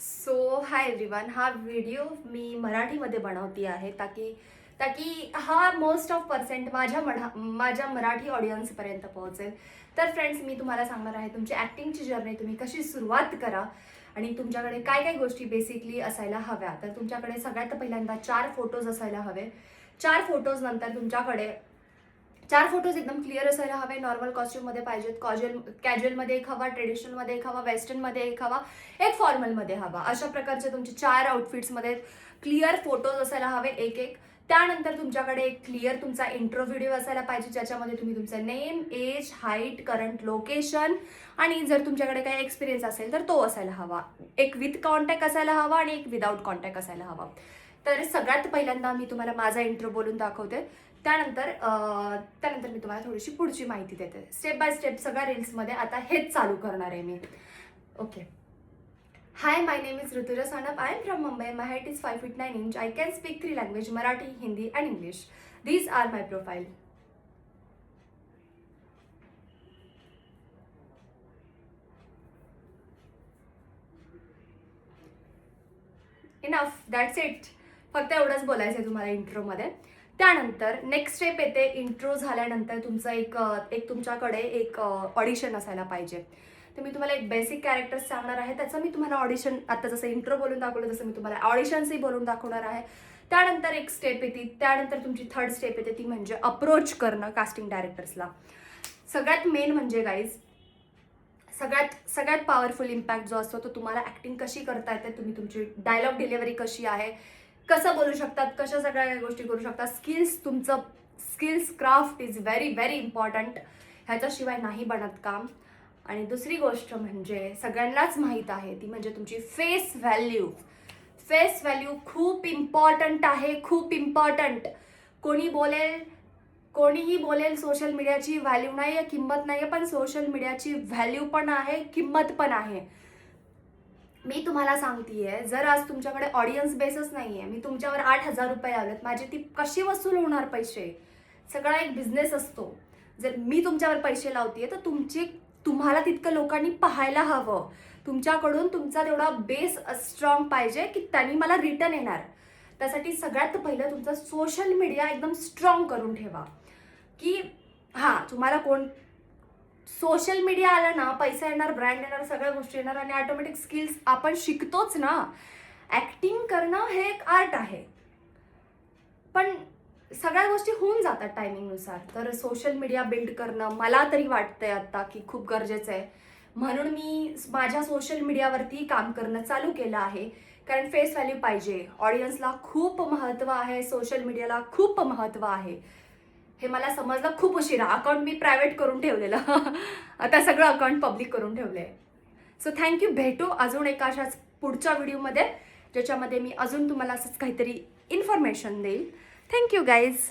So hi everyone, हा video मी मराठीमध्ये बनवती आहे ताकी ताकी हा मोस्ट ऑफ पर्सेंट माझ्या मराठी ऑडियन्सपर्यंत पोहोचेल. तर फ्रेंड्स, मी तुम्हाला सांगणार आहे तुमची ॲक्टिंगची जर्नी तुम्ही कशी सुरुवात करा आणि तुमच्याकडे काय काय गोष्टी बेसिकली असायला हव्या. तर तुमच्याकडे सगळ्यात पहिल्यांदा 4 फोटोज असायला हवे. 4 फोटोज नंतर तुमच्याकडे 4 फोटोज एकदम क्लिअर असायला हवे. नॉर्मल कॉस्ट्यूममध्ये पाहिजेत, कॅज्युअलमध्ये एक हवा, ट्रेडिशनलमध्ये एक हवा, वेस्टर्नमध्ये एक हवा, एक फॉर्मलमध्ये हवा. अशा प्रकारचे तुमचे 4 आउटफिट्समध्ये क्लिअर फोटोज असायला हवे एक एक. त्यानंतर तुमच्याकडे एक क्लिअर तुमचा इंट्रो व्हिडिओ असायला पाहिजे, ज्याच्यामध्ये तुम्ही तुमचं name, age, height, current location आणि जर तुमच्याकडे काही एक्सपिरियन्स असेल तर तो असायला हवा. एक विथ कॉन्टॅक्ट असायला हवा आणि एक विदाऊट कॉन्टॅक्ट असायला हवा. तर सगळ्यात पहिल्यांदा मी तुम्हाला माझा इंट्रो बोलून दाखवते. त्यानंतर मी तुम्हाला थोडीशी पुढची माहिती देते. स्टेप बाय स्टेप सगळ्या रील्समध्ये आता हेच चालू करणार आहे मी. Okay. Hi, my name is Rutuja Sanap. I am from Mumbai. My height is 5 feet 9 inch. I can speak 3 languages: Marathi, Hindi and English. These are my profile. Enough, that's it. फक्त एवढंच बोलायचं आहे तुम्हाला इंट्रोमध्ये. त्यानंतर नेक्स्ट स्टेप येते. इंट्रो झाल्यानंतर तुमचं एक तुमच्याकडे एक ऑडिशन असायला पाहिजे. तर मी तुम्हाला एक बेसिक कॅरेक्टर्स सांगणार आहे. त्याचं मी तुम्हाला ऑडिशन, आता जसं इंट्रो बोलून दाखवलं तसं मी तुम्हाला ऑडिशन्सही बोलून दाखवणार आहे. त्यानंतर एक स्टेप येते. त्यानंतर तुमची 3rd स्टेप येते, ती म्हणजे अप्रोच करणं कास्टिंग डायरेक्टर्सला. सगळ्यात मेन म्हणजे गाईज, सगळ्यात पॉवरफुल इम्पॅक्ट जो असतो तो तुम्हाला ॲक्टिंग कशी करता येते, तुम्ही तुमची डायलॉग डिलिव्हरी कशी आहे, कसं बोलू शकतात, कशा सगळ्या गोष्टी करू शकता. तुमचं skills, craft is very very important. ह्याच्याशिवाय नाही बनत काम. आणि दुसरी गोष्ट म्हणजे सगळ्यांनाच माहीत आहे, ती म्हणजे तुमची फेस व्हॅल्यू. फेस व्हॅल्यू खूप इम्पॉर्टंट आहे, खूप इम्पॉर्टंट. कोणीही बोलेल सोशल मीडियाची व्हॅल्यू नाही आहे, किंमत नाही आहे, पण सोशल मीडियाची व्हॅल्यू पण आहे, किंमत पण आहे. मी तुम्हाला सांगतेय, जर आज तुमच्याकडे ऑडियन्स बेसच नाहीये, मी तुमच्यावर 8,000 रुपये लावलेत, माझे ती कशी वसूल होणार पैसे? सगळा एक बिझनेस असतो. जर मी तुमच्यावर पैसे लावतेय तर तुम्हाला तितकं लोकांनी पाहायला हवं. तुमच्याकडून तुमचा तेवढा बेस स्ट्रॉंग पाहिजे की त्यांनी मला रिटर्न येणार. त्यासाठी सगळ्यात पहिलं तुमचा सोशल मीडिया एकदम स्ट्रॉंग करून ठेवा. की तुम्हाला सोशल मीडिया आला ना, पैसा येणार, ब्रँड येणार, सगळ्या गोष्टी येणार आणि ऑटोमॅटिक स्किल्स आपण शिकतोच ना. ॲक्टिंग करणं हे एक आर्ट आहे, पण सगळ्या गोष्टी होऊन जातात टायमिंगनुसार. तर सोशल मीडिया बिल्ड करणं मला तरी वाटतंय आता की खूप गरजेचं आहे. म्हणून मी माझ्या सोशल मीडियावरती काम करणं चालू केलं आहे. कारण फेस व्हॅल्यू पाहिजे, ऑडियन्सला खूप महत्त्व आहे, सोशल मीडियाला खूप महत्त्व आहे. हे मला समजलं खूप उशिरा. अकाउंट मी प्रायव्हेट करून ठेवलेलं. आता सगळं अकाउंट पब्लिक करून ठेवलंय. So thank you. भेटू अजून एका अशाच पुढच्या व्हिडिओमध्ये, ज्याच्यामध्ये मी अजून तुम्हाला असंच काहीतरी इन्फॉर्मेशन देईल. Thank you guys.